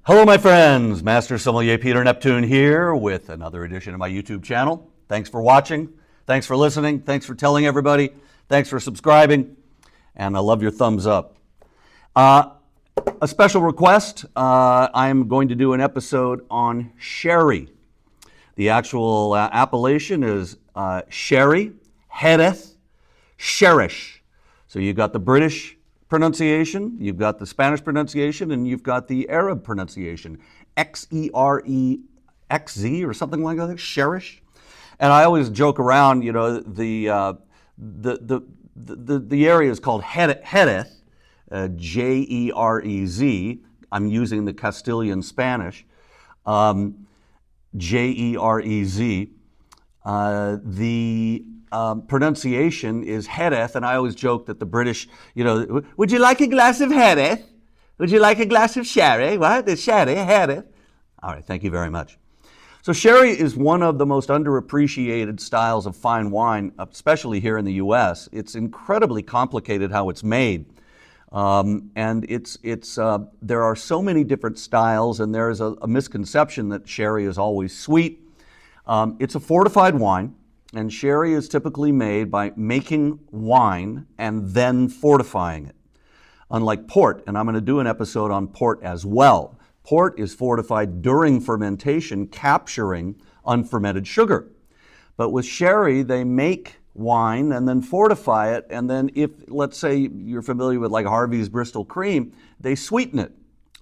Hello, my friends. Master Sommelier Peter Neptune here with another edition of my YouTube channel. Thanks for watching. Thanks for listening. Thanks for telling everybody. Thanks for subscribing. And I love your thumbs up. A special request. I'm going to do an episode on sherry. The actual appellation is sherry, Jerez, Cherish. So you've got the British pronunciation, you've got the Spanish pronunciation, and you've got the Arab pronunciation, X-E-R-E-X-Z or something like that, Cherish. And I always joke around, you know, the area is called Jerez, J-E-R-E-Z. I'm using the Castilian Spanish, J-E-R-E-Z. The pronunciation is Jerez, and I always joke that the British, you know, would you like a glass of Jerez? Would you like a glass of sherry? What? The sherry, Jerez. All right, thank you very much. So sherry is one of the most underappreciated styles of fine wine, especially here in the U.S. It's incredibly complicated how it's made. There are so many different styles, and there's a misconception that sherry is always sweet. It's a fortified wine, and sherry is typically made by making wine and then fortifying it. Unlike port, and I'm going to do an episode on port as well. Port is fortified during fermentation, capturing unfermented sugar. But with sherry, they make wine and then fortify it, and then if, let's say you're familiar with like Harvey's Bristol Cream, they sweeten it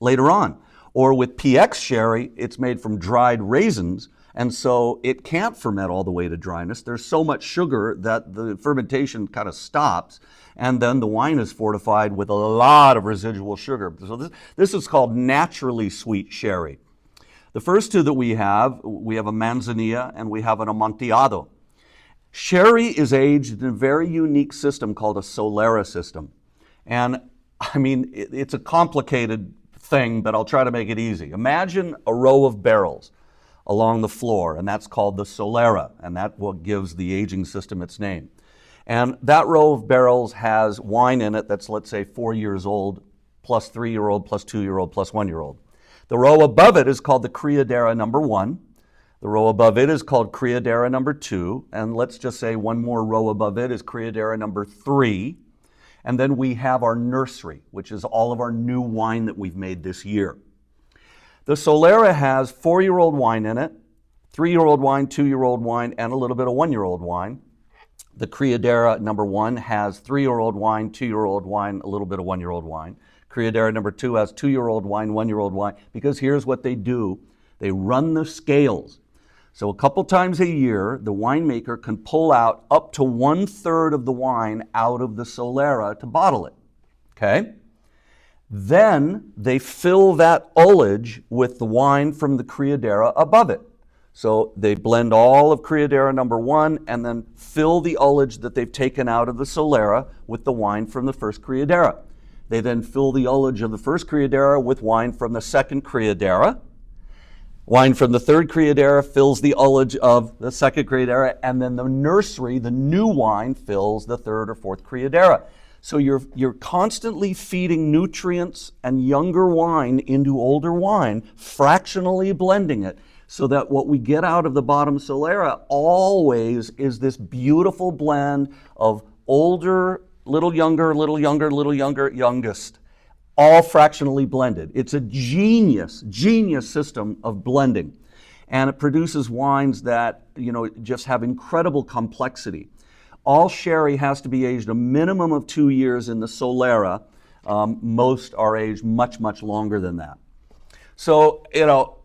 later on. Or with PX sherry, it's made from dried raisins, and so it can't ferment all the way to dryness. There's so much sugar that the fermentation kind of stops, and then the wine is fortified with a lot of residual sugar. So this is called naturally sweet sherry. The first two that we have a Manzanilla and we have an Amontillado. Sherry is aged in a very unique system called a Solera system. And I mean, it's a complicated thing, but I'll try to make it easy. Imagine a row of barrels along the floor, and that's called the Solera, and that's what gives the aging system its name. And that row of barrels has wine in it that's, let's say, 4 years old, plus 3-year-old, plus 2-year-old, plus 1-year-old. The row above it is called the Criadera number 1. The row above it is called Criadera number 2, and let's just say one more row above it is Criadera number 3. And then we have our nursery, which is all of our new wine that we've made this year. The Solera has 4-year-old wine in it, 3-year-old wine, 2-year-old wine, and a little bit of 1-year-old wine. The Criadera number 1 has 3-year-old wine, 2-year-old wine, a little bit of 1-year-old wine. Criadera number 2 has 2-year-old wine, 1-year-old wine, because here's what they do. They run the scales. So a couple times a year, the winemaker can pull out up to 1/3 of the wine out of the Solera to bottle it, okay? Then they fill that ullage with the wine from the Criadera above it. So they blend all of Criadera number 1 and then fill the ullage that they've taken out of the Solera with the wine from the first Criadera. They then fill the ullage of the first Criadera with wine from the second Criadera. Wine from the third Criadera fills the ullage of the second Criadera, and then the nursery, the new wine, fills the third or fourth Criadera. So you're constantly feeding nutrients and younger wine into older wine, fractionally blending it, so that what we get out of the bottom Solera always is this beautiful blend of older, little younger, little younger, little younger, youngest, all fractionally blended. It's a genius system of blending. And it produces wines that, you know, just have incredible complexity. All sherry has to be aged a minimum of 2 years in the Solera. Most are aged much, much longer than that. So, you know,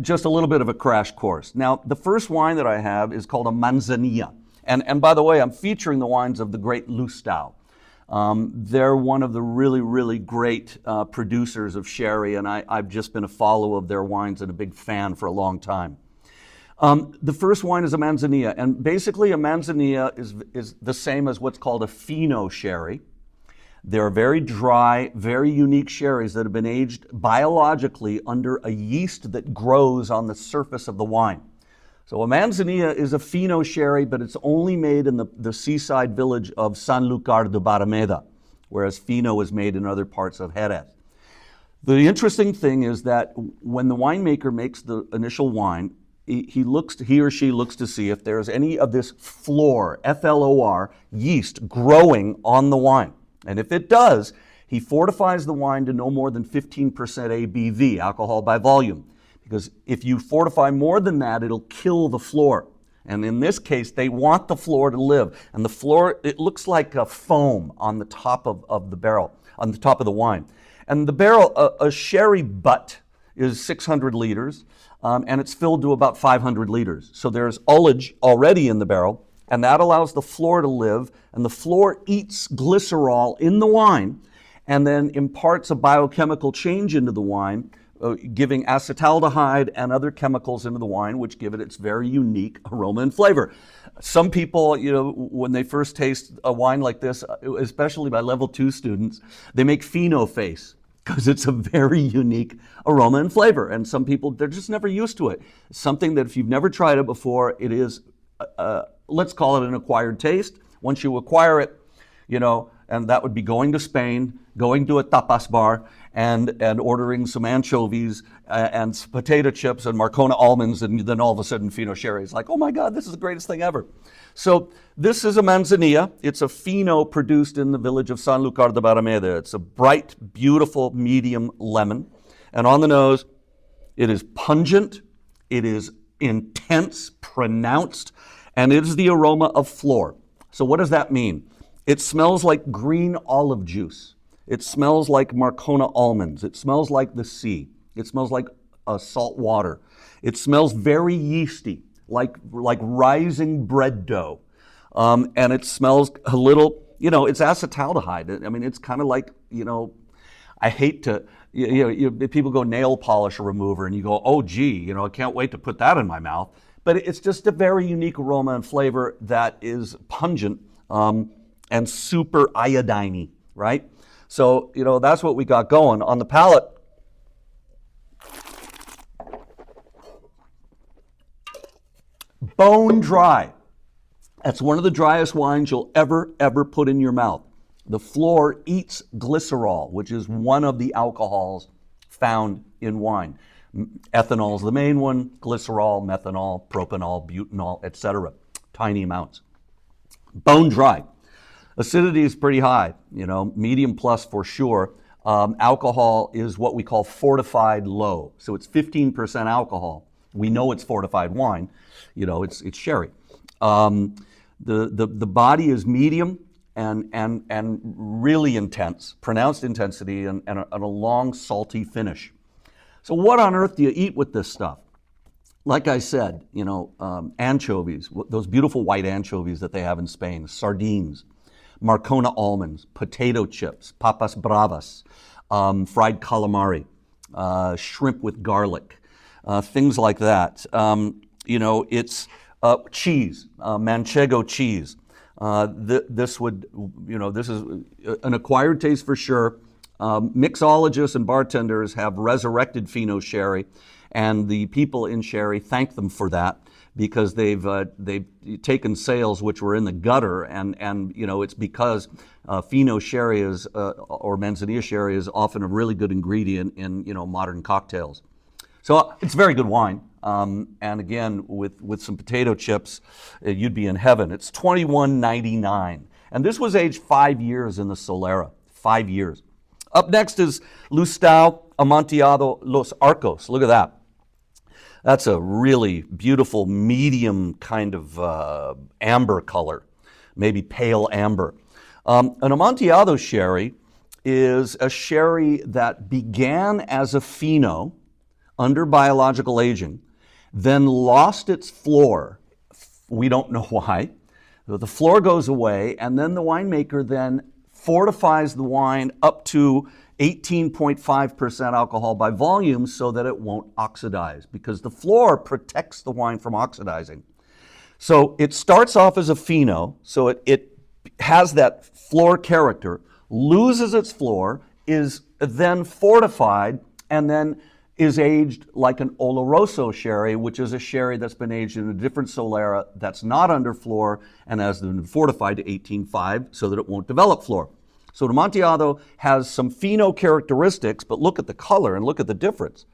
just a little bit of a crash course. Now, the first wine that I have is called a Manzanilla. And by the way, I'm featuring the wines of the great Lustau. They're one of the really, really great producers of sherry, and I've just been a follower of their wines and a big fan for a long time. The first wine is a Manzanilla, and basically a Manzanilla is the same as what's called a Fino sherry. They're very dry, very unique sherries that have been aged biologically under a yeast that grows on the surface of the wine. So a Manzanilla is a Fino sherry, but it's only made in the seaside village of Sanlúcar de Barrameda, whereas Fino is made in other parts of Jerez. The interesting thing is that when the winemaker makes the initial wine, he or she looks to see if there's any of this flor, F-L-O-R, yeast growing on the wine. And if it does, he fortifies the wine to no more than 15% ABV, alcohol by volume. Because if you fortify more than that, it'll kill the flor. And in this case, they want the flor to live. And the flor, it looks like a foam on the top of the barrel, on the top of the wine. And the barrel, a sherry butt is 600 liters, and it's filled to about 500 liters. So there's ullage already in the barrel, and that allows the flor to live, and the flor eats glycerol in the wine, and then imparts a biochemical change into the wine, giving acetaldehyde and other chemicals into the wine, which give it its very unique aroma and flavor. Some people, when they first taste a wine like this, especially by level 2 students, they make pheno face because it's a very unique aroma and flavor. And some people, they're just never used to it. Something that if you've never tried it before, it is, let's call it an acquired taste. Once you acquire it, and that would be going to Spain, going to a tapas bar, and ordering some anchovies and potato chips and Marcona almonds, and then all of a sudden Fino Sherry is like, oh my God, this is the greatest thing ever. So this is a Manzanilla. It's a Fino produced in the village of Sanlúcar de Barrameda. It's a bright, beautiful, medium lemon. And on the nose, it is pungent, it is intense, pronounced, and it is the aroma of flor. So what does that mean? It smells like green olive juice. It smells like Marcona almonds. It smells like the sea. It smells like salt water. It smells very yeasty, like rising bread dough. And it smells a little, it's acetaldehyde. I mean, it's kind of like, I hate to, people go nail polish remover and you go, oh gee, I can't wait to put that in my mouth. But it's just a very unique aroma and flavor that is pungent and super iodine-y, right? So, that's what we got going. On the palate, bone dry. That's one of the driest wines you'll ever put in your mouth. The flor eats glycerol, which is one of the alcohols found in wine. Ethanol is the main one, glycerol, methanol, propanol, butanol, etc. Tiny amounts. Bone dry. Acidity is pretty high, medium plus for sure. Alcohol is what we call fortified low. So it's 15% alcohol. We know it's fortified wine, it's sherry. The body is medium and really intense, pronounced intensity and a long salty finish. So what on earth do you eat with this stuff? Like I said, anchovies, those beautiful white anchovies that they have in Spain, sardines, Marcona almonds, potato chips, papas bravas, fried calamari, shrimp with garlic, things like that. It's cheese, manchego cheese. This is an acquired taste for sure. Mixologists and bartenders have resurrected Fino Sherry, and the people in Sherry thank them for that because they've taken sales which were in the gutter, and it's because Fino Sherry is or Manzanilla Sherry is often a really good ingredient in modern cocktails. So it's very good wine, and again with some potato chips, you'd be in heaven. It's $21.99, and this was aged 5 years in the Solera. 5 years. Up next is Lustau Amontillado Los Arcos. Look at that. That's a really beautiful medium kind of amber color, maybe pale amber. An Amontillado sherry is a sherry that began as a Fino under biological aging, then lost its flor. We don't know why. The flor goes away, and then the winemaker then fortifies the wine up to 18.5% alcohol by volume so that it won't oxidize, because the flor protects the wine from oxidizing. So it starts off as a Fino, so it has that flor character, loses its flor, is then fortified, and then is aged like an Oloroso sherry, which is a sherry that's been aged in a different Solera that's not under flor and has been fortified to 18.5 so that it won't develop flor. So an Amontillado has some Fino characteristics, but look at the color and look at the difference,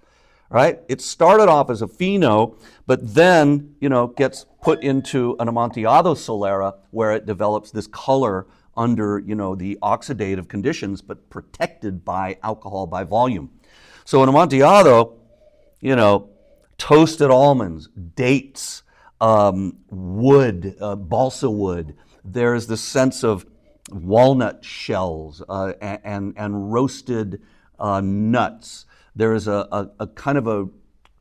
right? It started off as a Fino, but then, gets put into an Amontillado Solera where it develops this color under, the oxidative conditions, but protected by alcohol by volume. So an Amontillado, toasted almonds, dates, wood, balsa wood. There's this sense of walnut shells and roasted nuts. There's a kind of a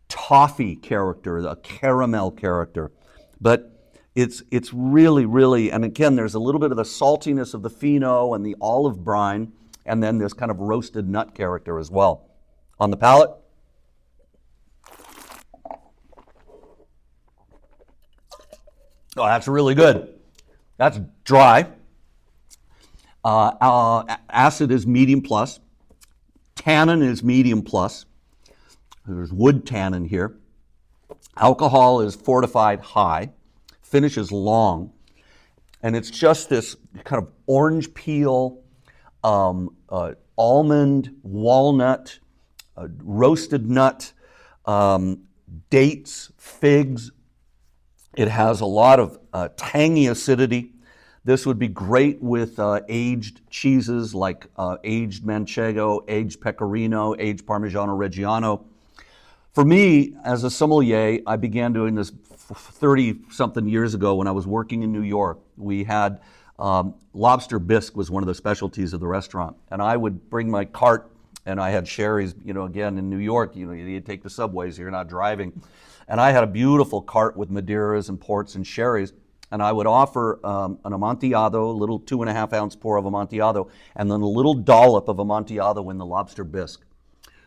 toffee character, a caramel character. But it's really, really, and again, there's a little bit of the saltiness of the Fino and the olive brine, and then this kind of roasted nut character as well. On the palate, oh, that's really good. That's dry. Acid is medium plus. Tannin is medium plus. There's wood tannin here. Alcohol is fortified high. Finish is long. And it's just this kind of orange peel, almond, walnut, roasted nut, dates, figs. It has a lot of tangy acidity. This would be great with aged cheeses like aged Manchego, aged Pecorino, aged Parmigiano Reggiano. For me, as a sommelier, I began doing this 30-something years ago when I was working in New York. We had lobster bisque was one of the specialties of the restaurant. And I would bring my cart, and I had sherries, again, in New York, you take the subways, you're not driving. And I had a beautiful cart with Madeiras and ports and sherries. And I would offer an Amontillado, a little 2.5 ounce pour of Amontillado, and then a little dollop of Amontillado in the lobster bisque.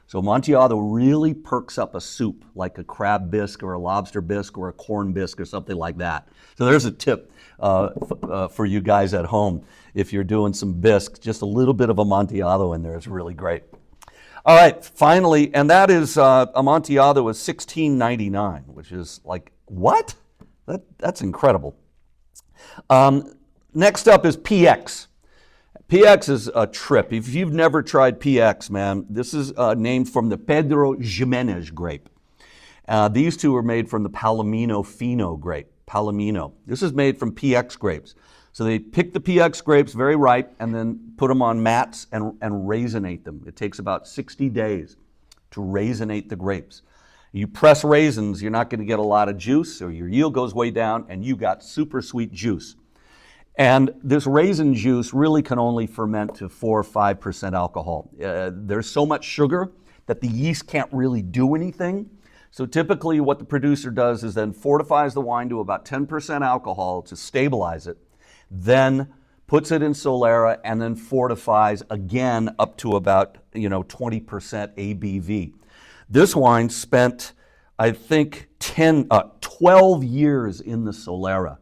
So Amontillado really perks up a soup, like a crab bisque or a lobster bisque or a corn bisque or something like that. So there's a tip for you guys at home. If you're doing some bisque, just a little bit of Amontillado in there is really great. All right, finally, and that is Amontillado is $16.99, which is like, what? That's incredible. Next up is PX. PX is a trip. If you've never tried PX, man, this is named from the Pedro Ximénez grape. These two are made from the Palomino Fino grape, Palomino. This is made from PX grapes. So they pick the PX grapes very ripe and then put them on mats and raisinate them. It takes about 60 days to raisinate the grapes. You press raisins, you're not going to get a lot of juice, or your yield goes way down, and you got super sweet juice. And this raisin juice really can only ferment to 4 or 5% alcohol. There's so much sugar that the yeast can't really do anything. So typically what the producer does is then fortifies the wine to about 10% alcohol to stabilize it, then puts it in Solera, and then fortifies again up to about 20% ABV. This wine spent, I think, 12 years in the Solera.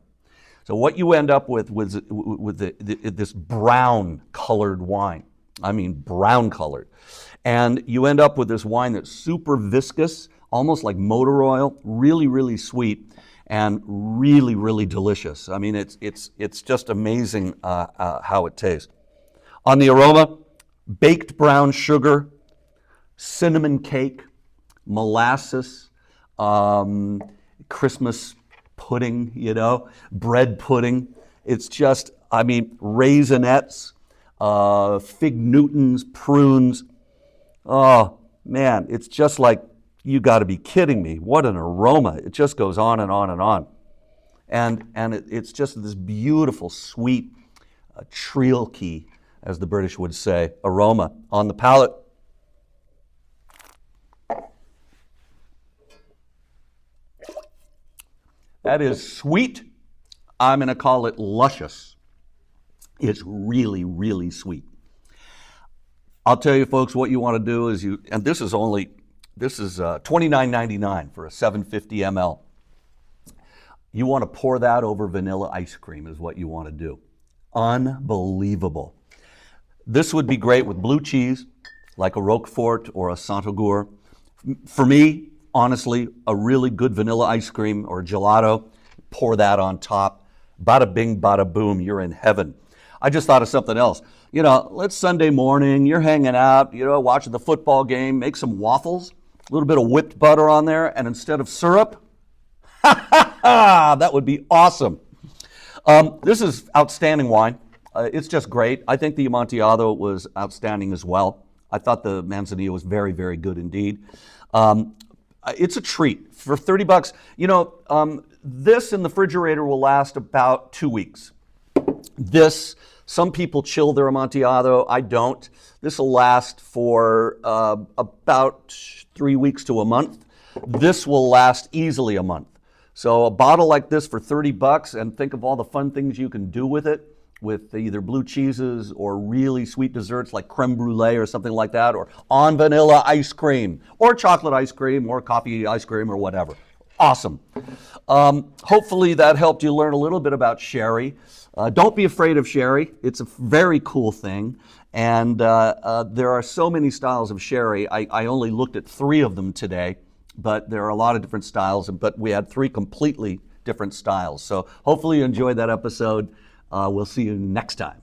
So what you end up with this brown-colored wine. I mean brown-colored. And you end up with this wine that's super viscous, almost like motor oil, really, really sweet, and really, really delicious. I mean, it's just amazing how it tastes. On the aroma, baked brown sugar, cinnamon cake, molasses, Christmas pudding, bread pudding. It's just, raisinets, fig Newtons, prunes. Oh, man, it's just like, you got to be kidding me. What an aroma. It just goes on and on and on. And it's just this beautiful, sweet, treacle, as the British would say, aroma on the palate. That is sweet. I'm going to call it luscious. It's really, really sweet. I'll tell you, folks, what you want to do is and this is $29.99 for a 750 ml. You want to pour that over vanilla ice cream is what you want to do. Unbelievable. This would be great with blue cheese, like a Roquefort or a Saint-Agur. For me, honestly, a really good vanilla ice cream or gelato, pour that on top. Bada bing, bada boom, you're in heaven. I just thought of something else. You know, let's Sunday morning, you're hanging out, you know, watching the football game, make some waffles, a little bit of whipped butter on there, and instead of syrup, that would be awesome. This is outstanding wine. It's just great. I think the Amontillado was outstanding as well. I thought the Manzanilla was very, very good indeed. It's a treat for 30 bucks. You know, this in the refrigerator will last about 2 weeks. Some people chill their Amontillado. I don't. This will last for about 3 weeks to a month. This will last easily a month. So a bottle like this for 30 bucks, and think of all the fun things you can do with it, with either blue cheeses or really sweet desserts like creme brulee or something like that, or on vanilla ice cream, or chocolate ice cream, or coffee ice cream, or whatever. Awesome. Hopefully that helped you learn a little bit about sherry. Don't be afraid of sherry. It's a very cool thing. And there are so many styles of sherry. I only looked at 3 of them today, but there are a lot of different styles, but we had 3 completely different styles. So hopefully you enjoyed that episode. We'll see you next time.